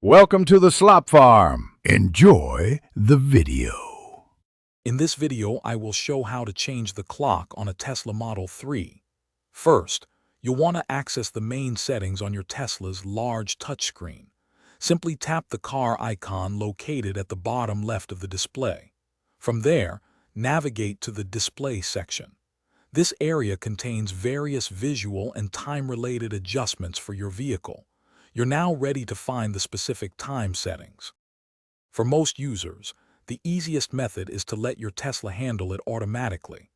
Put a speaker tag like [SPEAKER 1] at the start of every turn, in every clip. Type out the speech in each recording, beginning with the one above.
[SPEAKER 1] Welcome to the Slop Farm. Enjoy the video.
[SPEAKER 2] In this video, I will show how to change the clock on a Tesla Model 3. First, you'll want to access the main settings on your Tesla's large touchscreen. Simply tap the car icon located at the bottom left of the display. From there, navigate to the Display section. This area contains various visual and time-related adjustments for your vehicle. You're now ready to find the specific time settings. For most users, the easiest method is to let your Tesla handle it automatically.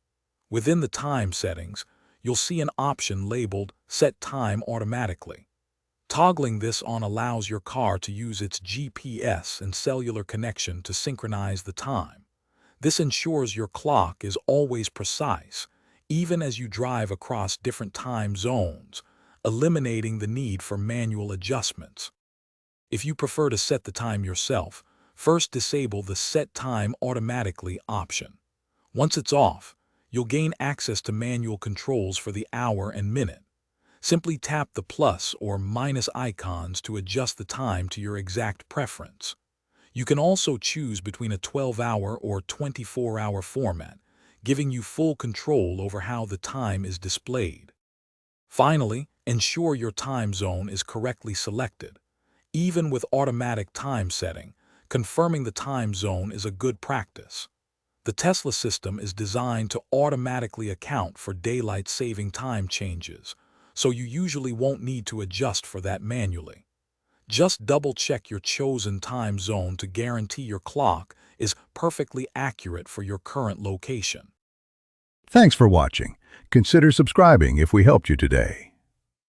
[SPEAKER 2] Within the time settings, you'll see an option labeled Set Time Automatically. Toggling this on allows your car to use its GPS and cellular connection to synchronize the time. This ensures your clock is always precise, even as you drive across different time zones, eliminating the need for manual adjustments. If you prefer to set the time yourself, first disable the Set Time Automatically option. Once it's off, you'll gain access to manual controls for the hour and minute. Simply tap the plus or minus icons to adjust the time to your exact preference. You can also choose between a 12-hour or 24-hour format, giving you full control over how the time is displayed. Finally, ensure your time zone is correctly selected. Even with automatic time setting, confirming the time zone is a good practice. The Tesla system is designed to automatically account for daylight saving time changes, so you usually won't need to adjust for that manually. Just double-check your chosen time zone to guarantee your clock is perfectly accurate for your current location.
[SPEAKER 1] Thanks for watching. Consider subscribing if we helped you today.